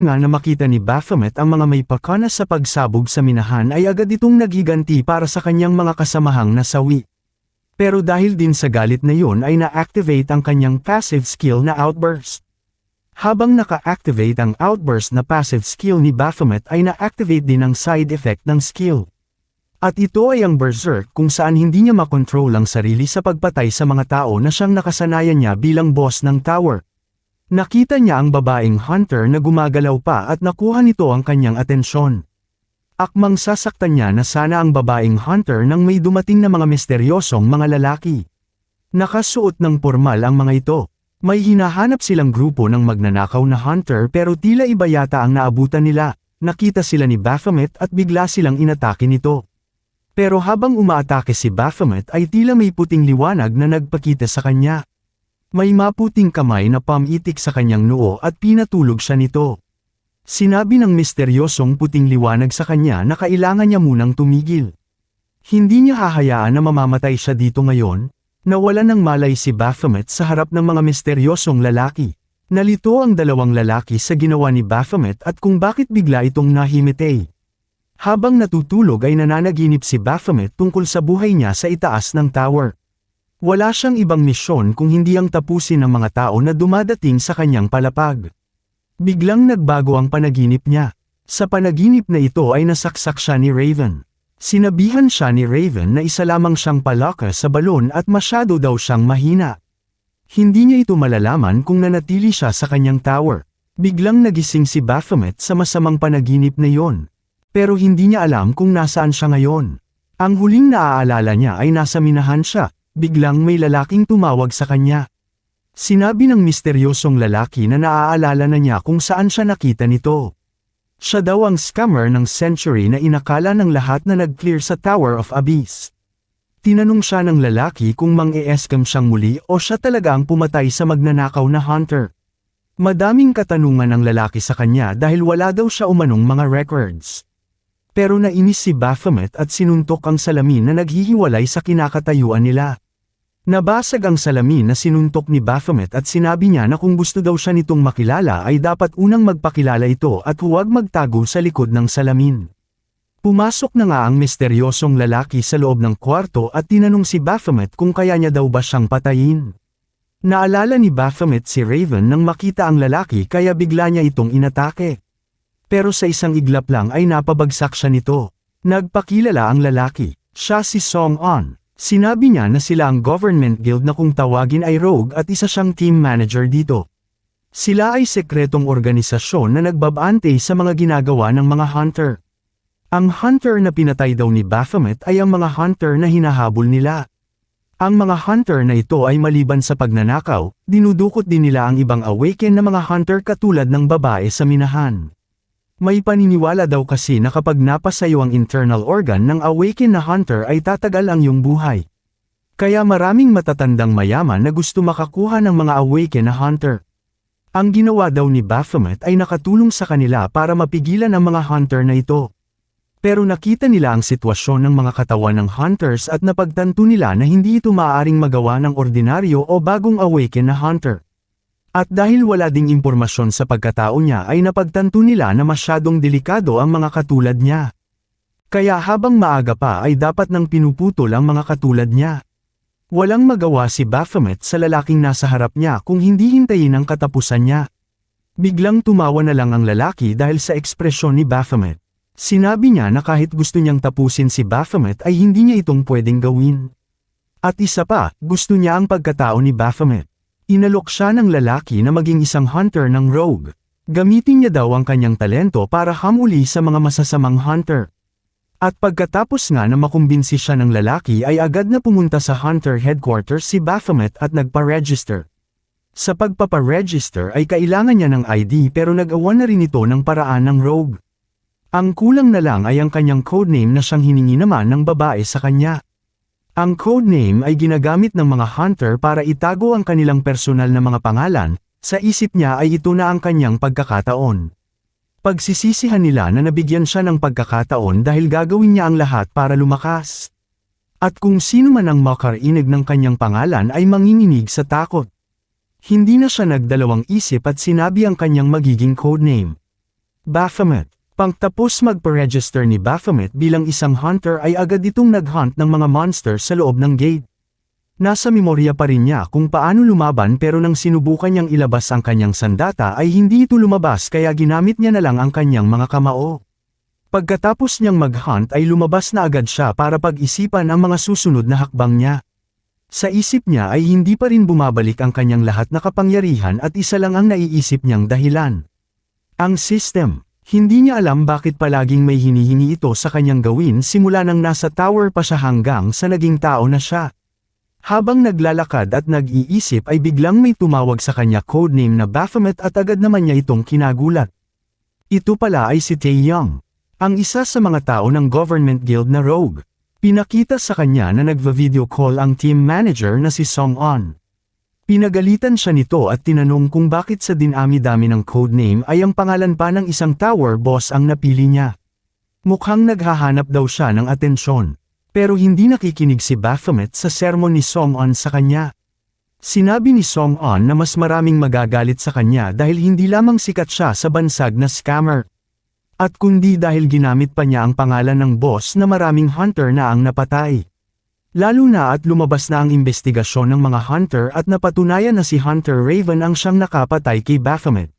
Nga na makita ni Baphomet ang mga may pakana sa pagsabog sa minahan ay agad itong nagiganti para sa kanyang mga kasamahang nasawi. Pero dahil din sa galit na yun ay na-activate ang kanyang passive skill na Outburst. Habang naka-activate ang Outburst na passive skill ni Baphomet ay na-activate din ang side effect ng skill. At ito ay ang Berserk kung saan hindi niya makontrol ang sarili sa pagpatay sa mga tao na siyang nakasanayan niya bilang boss ng tower. Nakita niya ang babaeng hunter na gumagalaw pa at nakuha nito ang kanyang atensyon. Akmang sasaktan niya na sana ang babaeng hunter nang may dumating na mga misteryosong mga lalaki. Nakasuot ng pormal ang mga ito. May hinahanap silang grupo ng magnanakaw na hunter pero tila iba yata ang naabutan nila. Nakita sila ni Baphomet at bigla silang inatake nito. Pero habang umaatake si Baphomet ay tila may puting liwanag na nagpakita sa kanya. May maputing kamay na pamitik sa kanyang noo at pinatulog siya nito. Sinabi ng misteryosong puting liwanag sa kanya na kailangan niya munang tumigil. Hindi niya hahayaan na mamamatay siya dito ngayon. Nawalan ng malay si Baphomet sa harap ng mga misteryosong lalaki. Nalito ang dalawang lalaki sa ginawa ni Baphomet at kung bakit bigla itong nahimitay. Habang natutulog ay nananaginip si Baphomet tungkol sa buhay niya sa itaas ng tower. Wala siyang ibang misyon kung hindi ang tapusin ng mga tao na dumadating sa kanyang palapag. Biglang nagbago ang panaginip niya. Sa panaginip na ito ay nasaksak siya ni Raven. Sinabihan siya ni Raven na isa lamang siyang palaka sa balon at masyado daw siyang mahina. Hindi niya ito malalaman kung nanatili siya sa kanyang tower. Biglang nagising si Baphomet sa masamang panaginip na yon. Pero hindi niya alam kung nasaan siya ngayon. Ang huling naaalala niya ay nasa minahan siya. Biglang may lalaking tumawag sa kanya. Sinabi ng misteryosong lalaki na naaalala na niya kung saan siya nakita nito. Siya daw ang scammer ng Century na inakala ng lahat na nag-clear sa Tower of Abyss. Tinanong siya ng lalaki kung mang-e-scam siyang muli o siya talaga ang pumatay sa magnanakaw na hunter. Madaming katanungan ang lalaki sa kanya dahil wala daw siya umanong mga records. Pero nainis si Baphomet at sinuntok ang salamin na naghihiwalay sa kinakatayuan nila. Nabasag ang salamin na sinuntok ni Baphomet at sinabi niya na kung gusto daw siya nitong makilala ay dapat unang magpakilala ito at huwag magtago sa likod ng salamin. Pumasok na nga ang misteryosong lalaki sa loob ng kwarto at tinanong si Baphomet kung kaya niya daw ba siyang patayin. Naalala ni Baphomet si Raven nang makita ang lalaki kaya bigla niya itong inatake. Pero sa isang iglap lang ay napabagsak siya nito. Nagpakilala ang lalaki, siya si Song-on. Sinabi niya na sila ang government guild na kung tawagin ay rogue at isa siyang team manager dito. Sila ay sekretong organisasyon na nagbabante sa mga ginagawa ng mga hunter. Ang hunter na pinatay daw ni Baphomet ay ang mga hunter na hinahabol nila. Ang mga hunter na ito ay maliban sa pagnanakaw, dinudukot din nila ang ibang awaken na mga hunter katulad ng babae sa minahan. May paniniwala daw kasi na kapag napasayo ang internal organ ng awaken na hunter ay tatagal ang iyong buhay. Kaya maraming matatandang mayaman na gusto makakuha ng mga awaken na hunter. Ang ginawa daw ni Baphomet ay nakatulong sa kanila para mapigilan ang mga hunter na ito. Pero nakita nila ang sitwasyon ng mga katawan ng hunters at napagtanto nila na hindi ito maaaring magawa ng ordinaryo o bagong awaken na hunter. At dahil wala ding impormasyon sa pagkatao niya ay napagtanto nila na masyadong delikado ang mga katulad niya. Kaya habang maaga pa ay dapat nang pinuputol ang mga katulad niya. Walang magawa si Baphomet sa lalaking nasa harap niya kung hindi hintayin ang katapusan niya. Biglang tumawa na lang ang lalaki dahil sa ekspresyon ni Baphomet. Sinabi niya na kahit gusto niyang tapusin si Baphomet ay hindi niya itong pwedeng gawin. At isa pa, gusto niya ang pagkatao ni Baphomet. Inalok siya ng lalaki na maging isang hunter ng rogue. Gamitin niya daw ang kanyang talento para hamuli sa mga masasamang hunter. At pagkatapos nga na makumbinsi siya ng lalaki ay agad na pumunta sa hunter headquarters si Baphomet at nagpa-register. Sa pagpapa-register ay kailangan niya ng ID pero nag-awan na rin ito ng paraan ng rogue. Ang kulang na lang ay ang kanyang codename na siyang hiningi naman ng babae sa kanya. Ang codename ay ginagamit ng mga hunter para itago ang kanilang personal na mga pangalan, sa isip niya ay ito na ang kanyang pagkakataon. Pagsisisihan nila na nabigyan siya ng pagkakataon dahil gagawin niya ang lahat para lumakas. At kung sino man ang makarinig ng kanyang pangalan ay manginginig sa takot. Hindi na siya nagdalawang isip at sinabi ang kanyang magiging codename. Baphomet. Pagtapos magpa-register ni Baphomet bilang isang hunter ay agad itong nag-hunt ng mga monster sa loob ng gate. Nasa memorya pa rin niya kung paano lumaban pero nang sinubukan niyang ilabas ang kanyang sandata ay hindi ito lumabas kaya ginamit niya na lang ang kanyang mga kamao. Pagkatapos niyang mag-hunt ay lumabas na agad siya para pag-isipan ang mga susunod na hakbang niya. Sa isip niya ay hindi pa rin bumabalik ang kanyang lahat na kapangyarihan at isa lang ang naiisip niyang dahilan. Ang system. Hindi niya alam bakit palaging may hinihingi ito sa kanyang gawin simula nang nasa tower pa siya hanggang sa naging tao na siya. Habang naglalakad at nag-iisip ay biglang may tumawag sa kanya codename na Baphomet at agad naman niya itong kinagulat. Ito pala ay si Taeyong, ang isa sa mga tao ng government guild na rogue. Pinakita sa kanya na nagva-video call ang team manager na si Song-on. Pinagalitan siya nito at tinanong kung bakit sa dinami-dami ng codename ay ang pangalan pa ng isang tower boss ang napili niya. Mukhang naghahanap daw siya ng atensyon. Pero hindi nakikinig si Baphomet sa sermon ni Song-on sa kanya. Sinabi ni Song-on na mas maraming magagalit sa kanya dahil hindi lamang sikat siya sa bansag na scammer. At kundi dahil ginamit pa niya ang pangalan ng boss na maraming hunter na ang napatay. Lalo na at lumabas na ang investigasyon ng mga hunter at napatunayan na si Hunter Raven ang siyang nakapatay kay Baphomet.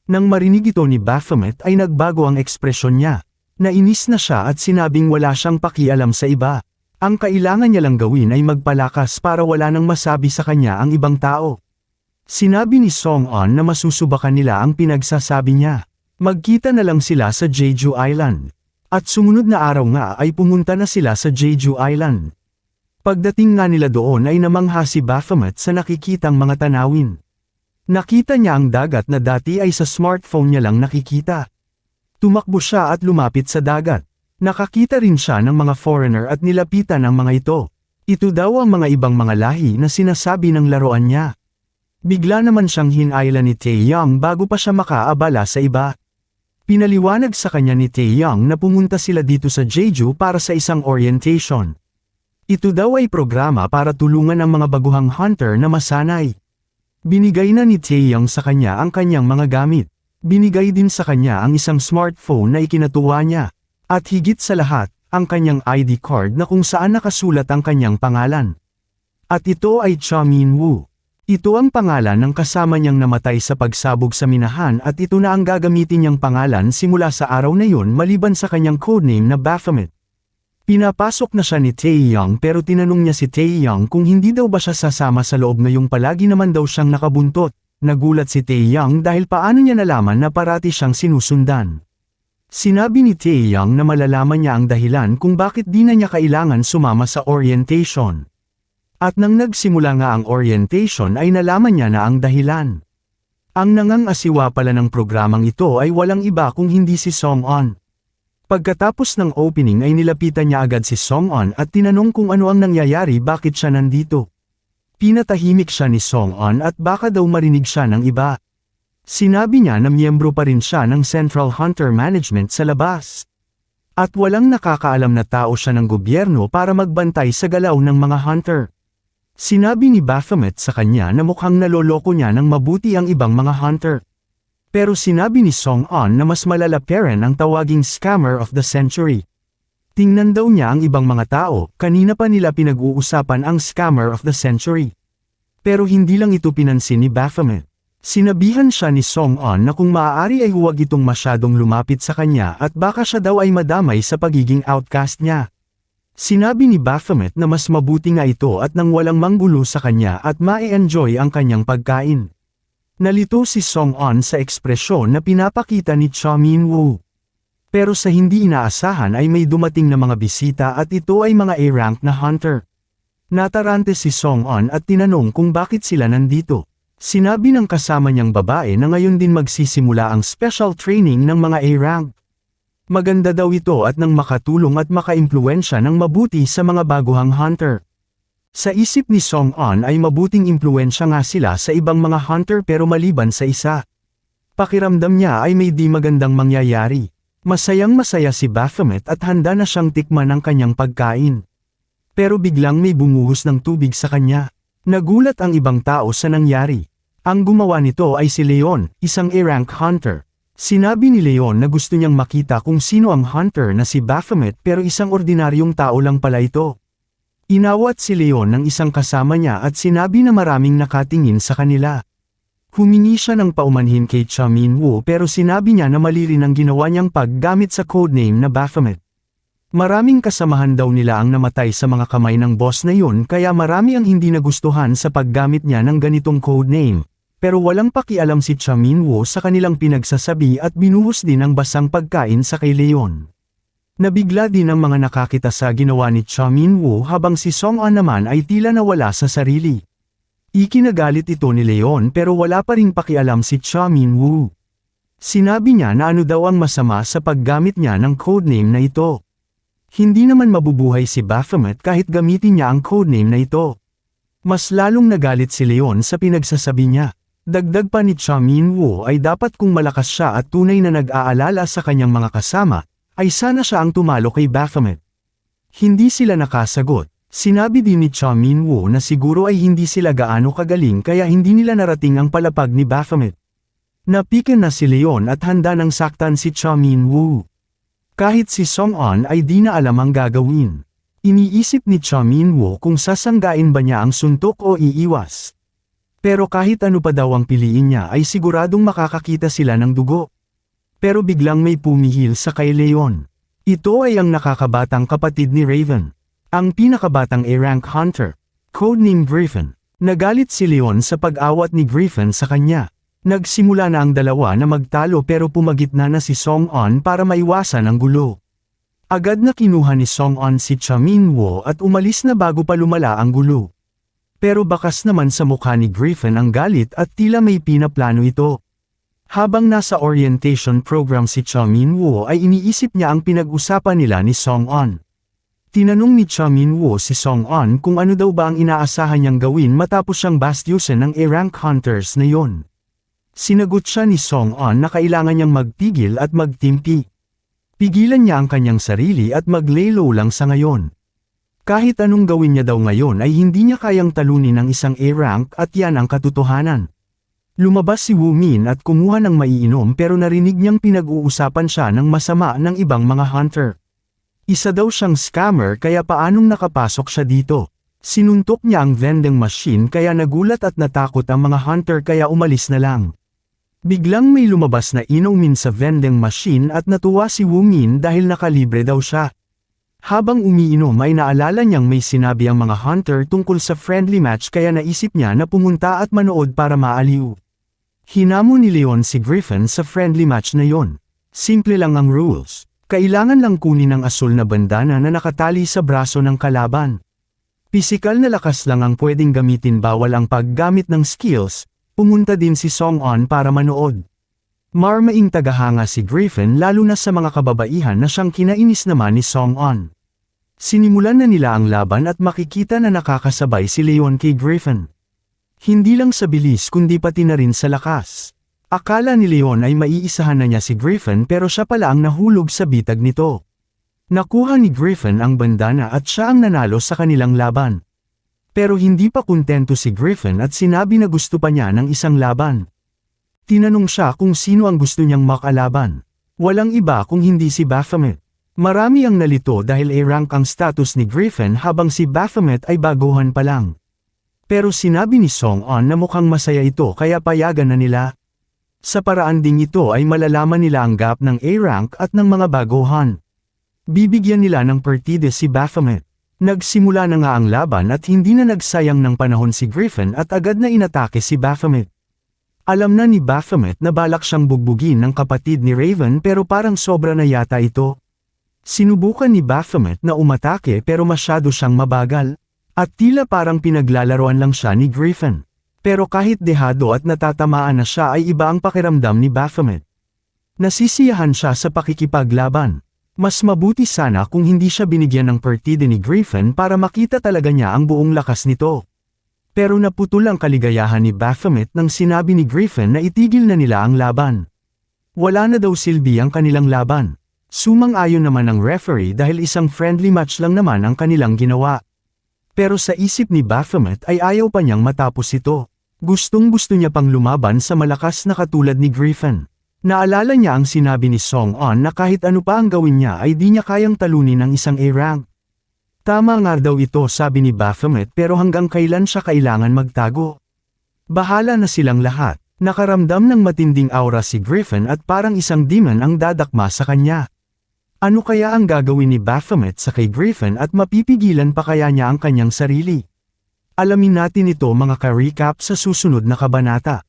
Nang marinig ito ni Baphomet ay nagbago ang ekspresyon niya. Nainis na siya at sinabing wala siyang pakialam sa iba. Ang kailangan niya lang gawin ay magpalakas para wala nang masabi sa kanya ang ibang tao. Sinabi ni Song-on na masusubakan nila ang pinagsasabi niya. Magkita na lang sila sa Jeju Island. At sumunod na araw nga ay pumunta na sila sa Jeju Island. Pagdating nga nila doon ay namangha si Baphomet sa nakikitang mga tanawin. Nakita niya ang dagat na dati ay sa smartphone niya lang nakikita. Tumakbo siya at lumapit sa dagat. Nakakita rin siya ng mga foreigner at nilapitan ang mga ito. Ito daw ang mga ibang mga lahi na sinasabi ng laruan niya. Bigla naman siyang hinailan ni Taeyong bago pa siya makaabala sa iba. Pinaliwanag sa kanya ni Taeyong na pumunta sila dito sa Jeju para sa isang orientation. Ito daw ay programa para tulungan ang mga baguhang hunter na masanay. Binigay na ni Taeyong sa kanya ang kanyang mga gamit. Binigay din sa kanya ang isang smartphone na ikinatuwa niya. At higit sa lahat, ang kanyang ID card na kung saan nakasulat ang kanyang pangalan. At ito ay Cha Min-woo. Ito ang pangalan ng kasama niyang namatay sa pagsabog sa minahan at ito na ang gagamitin niyang pangalan simula sa araw na yun maliban sa kanyang codename na Baphomet. Pinapasok na siya ni Taeyong pero tinanong niya si Taeyong kung hindi daw ba siya sasama sa loob ngayong palagi naman daw siyang nakabuntot. Nagulat si Taeyong dahil paano niya nalaman na parati siyang sinusundan. Sinabi ni Taeyong na malalaman niya ang dahilan kung bakit di na niya kailangan sumama sa orientation. At nang nagsimula nga ang orientation ay nalaman niya na ang dahilan. Ang nangangasiwa pala ng programang ito ay walang iba kung hindi si Song-on. Pagkatapos ng opening ay nilapitan niya agad si Song-on at tinanong kung ano ang nangyayari bakit siya nandito. Pinatahimik siya ni Song-on at baka daw marinig siya ng iba. Sinabi niya na miyembro pa rin siya ng Central Hunter Management sa labas. At walang nakakaalam na tao siya ng gobyerno para magbantay sa galaw ng mga hunter. Sinabi ni Baphomet sa kanya na mukhang naloloko niya ng mabuti ang ibang mga hunter. Pero sinabi ni Song-on na mas malala pa rin ang tawaging scammer of the century. Tingnan daw niya ang ibang mga tao, kanina pa nila pinag-uusapan ang scammer of the century. Pero hindi lang ito pinansin ni Baphomet. Sinabihan siya ni Song-on na kung maaari ay huwag itong masyadong lumapit sa kanya at baka siya daw ay madamay sa pagiging outcast niya. Sinabi ni Baphomet na mas mabuti nga ito at nang walang manggulo sa kanya at ma-enjoy ang kanyang pagkain. Nalito si Song-on sa ekspresyon na pinapakita ni Cha Min-woo. Pero sa hindi inaasahan ay may dumating na mga bisita at ito ay mga A-rank na hunter. Natarante si Song-on at tinanong kung bakit sila nandito. Sinabi ng kasama niyang babae na ngayon din magsisimula ang special training ng mga A-rank. Maganda daw ito at nang makatulong at makaimpluwensya ng mabuti sa mga baguhang hunter. Sa isip ni Song-on ay mabuting impluwensya nga sila sa ibang mga hunter pero maliban sa isa. Pakiramdam niya ay may di magandang mangyayari. Masayang-masaya si Baphomet at handa na siyang tikman ang kanyang pagkain. Pero biglang may bumuhos ng tubig sa kanya. Nagulat ang ibang tao sa nangyari. Ang gumawa nito ay si Leon, isang A-rank hunter. Sinabi ni Leon na gusto niyang makita kung sino ang hunter na si Baphomet pero isang ordinaryong tao lang pala ito. Inawat si Leon ng isang kasama niya at sinabi na maraming nakatingin sa kanila. Humingi siya ng paumanhin kay Cha Min-woo pero sinabi niya na mali rin ang ginawa niyang paggamit sa codename na Baphomet. Maraming kasamahan daw nila ang namatay sa mga kamay ng boss na yun kaya marami ang hindi nagustuhan sa paggamit niya ng ganitong codename. Pero walang pakialam si Cha Min-woo sa kanilang pinagsasabi at binuhos din ang basang pagkain sa kay Leon. Nabigla din ang mga nakakita sa ginawa ni Cha Min-woo habang si Song-an naman ay tila nawala sa sarili. Ikinagalit ito ni Leon pero wala pa ring pakialam si Cha Min-woo. Sinabi niya na ano daw ang masama sa paggamit niya ng codename na ito. Hindi naman mabubuhay si Baphomet kahit gamitin niya ang codename na ito. Mas lalong nagalit si Leon sa pinagsasabi niya. Dagdag pa ni Cha Min-woo ay dapat kung malakas siya at tunay na nag-aalala sa kanyang mga kasama, ay sana siya ang tumalo kay Baphomet. Hindi sila nakasagot. Sinabi din ni Cha Min-woo na siguro ay hindi sila gaano kagaling kaya hindi nila narating ang palapag ni Baphomet. Napikan na si Leon at handa nang saktan si Cha Min-woo. Kahit si Song-an ay di na alam ang gagawin. Iniisip ni Cha Min-woo kung sasanggain ba niya ang suntok o iiwas. Pero kahit ano pa daw ang piliin niya ay siguradong makakakita sila ng dugo. Pero biglang may pumihil sa kay Leon. Ito ay ang nakakabatang kapatid ni Raven. Ang pinakabatang A-rank hunter. Codename Griffin. Nagalit si Leon sa pag-awat ni Griffin sa kanya. Nagsimula na ang dalawa na magtalo pero pumagitna na si Song-an para maiwasan ang gulo. Agad na kinuha ni Song-an si Cha Min-woo at umalis na bago pa lumala ang gulo. Pero bakas naman sa mukha ni Griffin ang galit at tila may pinaplano ito. Habang nasa orientation program si Cha Min-woo ay iniisip niya ang pinag-usapan nila ni Song-an. Tinanong ni Cha Min-woo si Song-an kung ano daw ba ang inaasahan niyang gawin matapos siyang bastyusin ng A-rank hunters na yon. Sinagot siya ni Song-an na kailangan niyang magpigil at magtimpi. Pigilan niya ang kanyang sarili at mag-lay low lang sa ngayon. Kahit anong gawin niya daw ngayon ay hindi niya kayang talunin ng isang A-rank at yan ang katotohanan. Lumabas si Woo Min at kumuha ng maiinom pero narinig niyang pinag-uusapan siya ng masama ng ibang mga hunter. Isa daw siyang scammer kaya paanong nakapasok siya dito. Sinuntok niya ang vending machine kaya nagulat at natakot ang mga hunter kaya umalis na lang. Biglang may lumabas na inumin sa vending machine at natuwa si Woo Min dahil nakalibre daw siya. Habang umiinom ay naalala niyang may sinabi ang mga hunter tungkol sa friendly match kaya naisip niya na pumunta at manood para maaliw. Hinamon ni Leon si Griffin sa friendly match na yon. Simple lang ang rules. Kailangan lang kunin ang asul na bandana na nakatali sa braso ng kalaban. Pisikal na lakas lang ang pwedeng gamitin bawal ang paggamit ng skills. Pumunta din si Song-an para manood. Marmaing tagahanga si Griffin lalo na sa mga kababaihan na siyang kinainis naman ni Song-an. Sinimulan na nila ang laban at makikita na nakakasabay si Leon kay Griffin. Hindi lang sa bilis kundi pati na rin sa lakas. Akala ni Leon ay maiisahan na niya si Griffin pero siya pala ang nahulog sa bitag nito. Nakuha ni Griffin ang bandana at siya ang nanalo sa kanilang laban. Pero hindi pa kontento si Griffin at sinabi na gusto pa niya ng isang laban. Tinanong siya kung sino ang gusto niyang makalaban. Walang iba kung hindi si Baphomet. Marami ang nalito dahil A-rank ang status ni Griffin habang si Baphomet ay baguhan pa lang. Pero sinabi ni Song-an na mukhang masaya ito kaya payagan na nila. Sa paraan ding ito ay malalaman nila ang gap ng A-rank at ng mga baguhan. Bibigyan nila ng partida si Baphomet. Nagsimula na nga ang laban at hindi na nagsayang ng panahon si Griffin at agad na inatake si Baphomet. Alam na ni Baphomet na balak siyang bugbugin ng kapatid ni Raven pero parang sobra na yata ito. Sinubukan ni Baphomet na umatake pero masyado siyang mabagal. At tila parang pinaglalaroan lang siya ni Griffin. Pero kahit dehado at natatamaan na siya ay iba ang pakiramdam ni Baphomet. Nasisiyahan siya sa pakikipaglaban. Mas mabuti sana kung hindi siya binigyan ng partida ni Griffin para makita talaga niya ang buong lakas nito. Pero naputol ang kaligayahan ni Baphomet nang sinabi ni Griffin na itigil na nila ang laban. Wala na daw silbi ang kanilang laban. Sumang-ayon naman ang referee dahil isang friendly match lang naman ang kanilang ginawa. Pero sa isip ni Baphomet ay ayaw pa niyang matapos ito. Gustong-gusto niya pang lumaban sa malakas na katulad ni Griffin. Naalala niya ang sinabi ni Song-on na kahit ano pa ang gawin niya ay di niya kayang talunin ang isang A-rank. Tama nga daw ito sabi ni Baphomet pero hanggang kailan siya kailangan magtago? Bahala na silang lahat. Nakaramdam ng matinding aura si Griffin at parang isang demon ang dadakma sa kanya. Ano kaya ang gagawin ni Baphomet sa kay Griffin at mapipigilan pa kaya niya ang kanyang sarili? Alamin natin ito mga ka-recap sa susunod na kabanata.